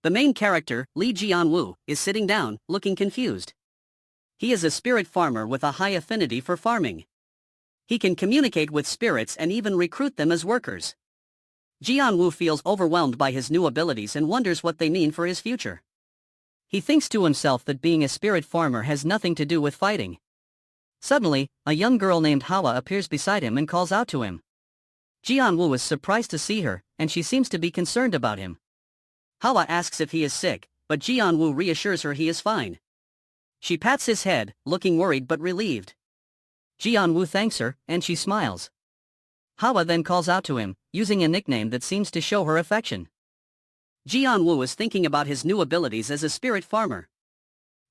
The main character, Lee Jianwoo, is sitting down, looking confused. He is a spirit farmer with a high affinity for farming. He can communicate with spirits and even recruit them as workers. Jianwoo feels overwhelmed by his new abilities and wonders what they mean for his future. He thinks to himself that being a spirit farmer has nothing to do with fighting. Suddenly, a young girl named Hawa appears beside him and calls out to him. Jianwoo is surprised to see her, and she seems to be concerned about him. Hawa asks if he is sick, but Jianwoo reassures her he is fine. She pats his head, looking worried but relieved. Jianwoo thanks her, and she smiles. Hawa then calls out to him, using a nickname that seems to show her affection. Jianwoo is thinking about his new abilities as a spirit farmer.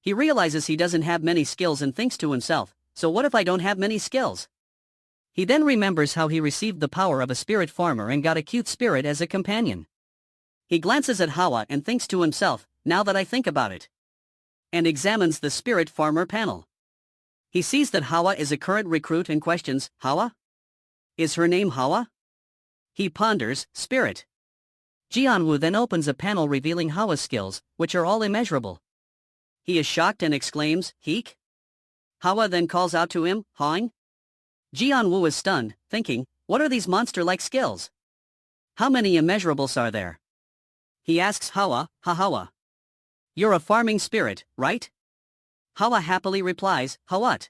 He realizes he doesn't have many skills and thinks to himself, so what if I don't have many skills? He then remembers how he received the power of a spirit farmer and got a cute spirit as a companion. He glances at Hawa and thinks to himself, now that I think about it, and examines the spirit farmer panel. He sees that Hawa is a current recruit and questions, Hawa? Is her name Hawa? He ponders, spirit. Jianwoo then opens a panel revealing Hawa's skills, which are all immeasurable. He is shocked and exclaims, Heek? Hawa then calls out to him, Hawing? Jianwoo is stunned, thinking, what are these monster-like skills? How many immeasurables are there? He asks Hawa, Hawa. You're a farming spirit, right? Hawa happily replies, Hawat.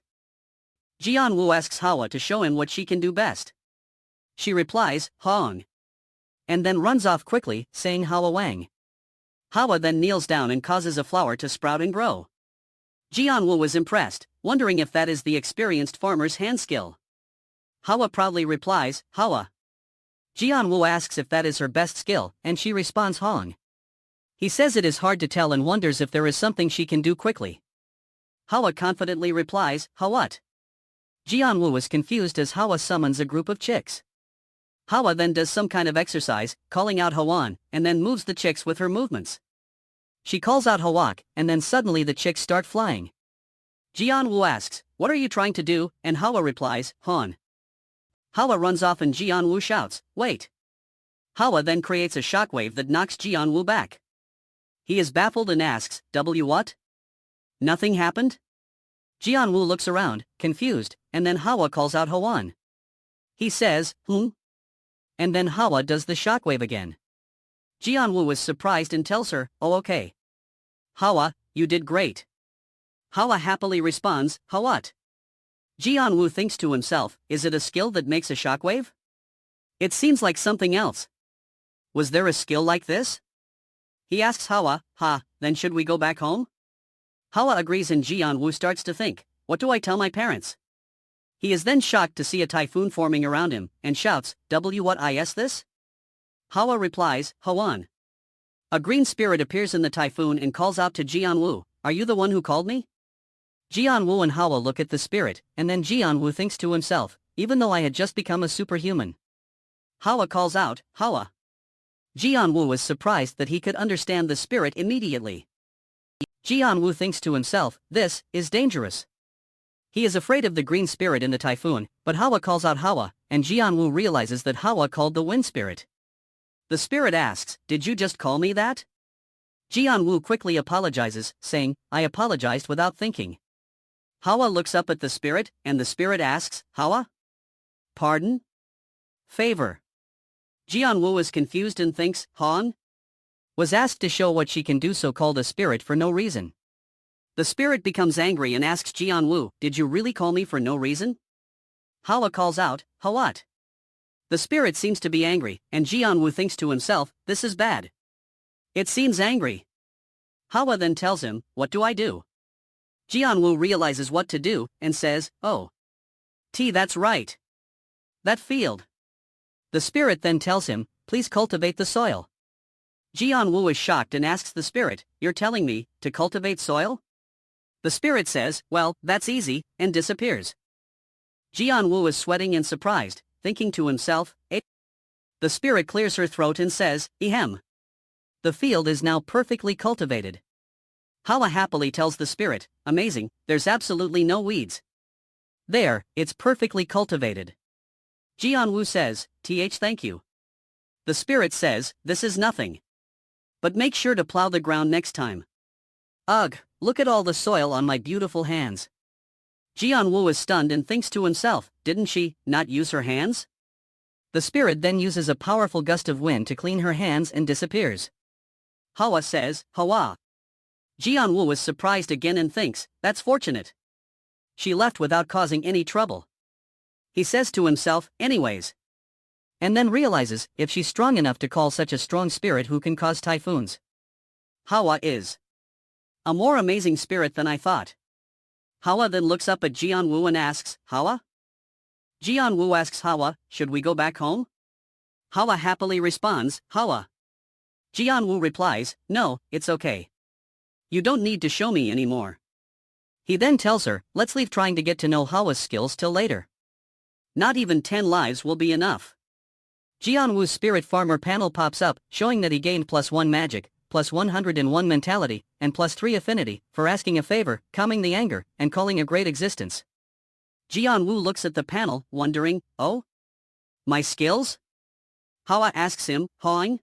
Jianwoo asks Hawa to show him what she can do best. She replies, Hong. And then runs off quickly, saying Hawa Wang. Hawa then kneels down and causes a flower to sprout and grow. Jianwoo was impressed, wondering if that is the experienced farmer's hand skill. Hawa proudly replies, Hawa. Jianwoo asks if that is her best skill, and she responds Hong. He says it is hard to tell and wonders if there is something she can do quickly. Hawa confidently replies, Hawat. Jianwoo was confused as Hawa summons a group of chicks. Hawa then does some kind of exercise, calling out Hawan, and then moves the chicks with her movements. She calls out Hawak, and then suddenly the chicks start flying. Jianwoo asks, what are you trying to do, and Hawa replies, Han. Hawa runs off and Jianwoo shouts, wait. Hawa then creates a shockwave that knocks Jianwoo back. He is baffled and asks, what? Nothing happened? Jianwoo looks around, confused, and then Hawa calls out Hawan. He says, and then Hawa does the shockwave again. Jianwoo is surprised and tells her, oh okay. Hawa, you did great. Hawa happily responds, Hawat. Jianwoo thinks to himself, is it a skill that makes a shockwave? It seems like something else. Was there a skill like this? He asks Hawa, then should we go back home? Hawa agrees and Jianwoo starts to think, what do I tell my parents? He is then shocked to see a typhoon forming around him, and shouts, what is this? Hawa replies, Hawan. A green spirit appears in the typhoon and calls out to Jianwoo, are you the one who called me? Jianwoo and Hawa look at the spirit, and then Jianwoo thinks to himself, even though I had just become a superhuman. Hawa calls out, Hawa. Jianwoo was surprised that he could understand the spirit immediately. Jianwoo thinks to himself, this is dangerous. He is afraid of the green spirit in the typhoon, but Hawa calls out Hawa, and Jianwoo realizes that Hawa called the wind spirit. The spirit asks, did you just call me that? Jianwoo quickly apologizes, saying, I apologized without thinking. Hawa looks up at the spirit, and the spirit asks, Hawa? Pardon? Favor. Jianwoo is confused and thinks, Hong? Was asked to show what she can do, so called a spirit for no reason. The spirit becomes angry and asks Jianwoo, did you really call me for no reason? Hawa calls out, Hawat. The spirit seems to be angry, and Jianwoo thinks to himself, this is bad. It seems angry. Hawa then tells him, what do I do? Jianwoo realizes what to do, and says, oh. That's right. That field. The spirit then tells him, please cultivate the soil. Jianwoo is shocked and asks the spirit, you're telling me to cultivate soil? The spirit says, well, that's easy, and disappears. Jianwoo is sweating and surprised, thinking to himself, eh? The spirit clears her throat and says, ehem. The field is now perfectly cultivated. Hawa happily tells the spirit, amazing, there's absolutely no weeds. There, it's perfectly cultivated. Jianwoo says, thank you. The spirit says, this is nothing. But make sure to plow the ground next time. Ugh, look at all the soil on my beautiful hands. Jianwoo is stunned and thinks to himself, didn't she not use her hands? The spirit then uses a powerful gust of wind to clean her hands and disappears. Hawa says, Hawa. Jianwoo is surprised again and thinks, that's fortunate. She left without causing any trouble. He says to himself, anyways. And then realizes, if she's strong enough to call such a strong spirit who can cause typhoons. Hawa is a more amazing spirit than I thought. Hawa then looks up at Jianwoo and asks, Hawa? Jianwoo asks Hawa, should we go back home? Hawa happily responds, Hawa. Jianwoo replies, no, it's okay. You don't need to show me anymore. He then tells her, let's leave trying to get to know Hawa's skills till later. Not even 10 lives will be enough. Jianwoo's spirit farmer panel pops up, showing that he gained +1 magic, +101 mentality, and +3 affinity, for asking a favor, calming the anger, and calling a great existence. Jianwoo looks at the panel, wondering, oh? My skills? Hawa asks him, Hoing?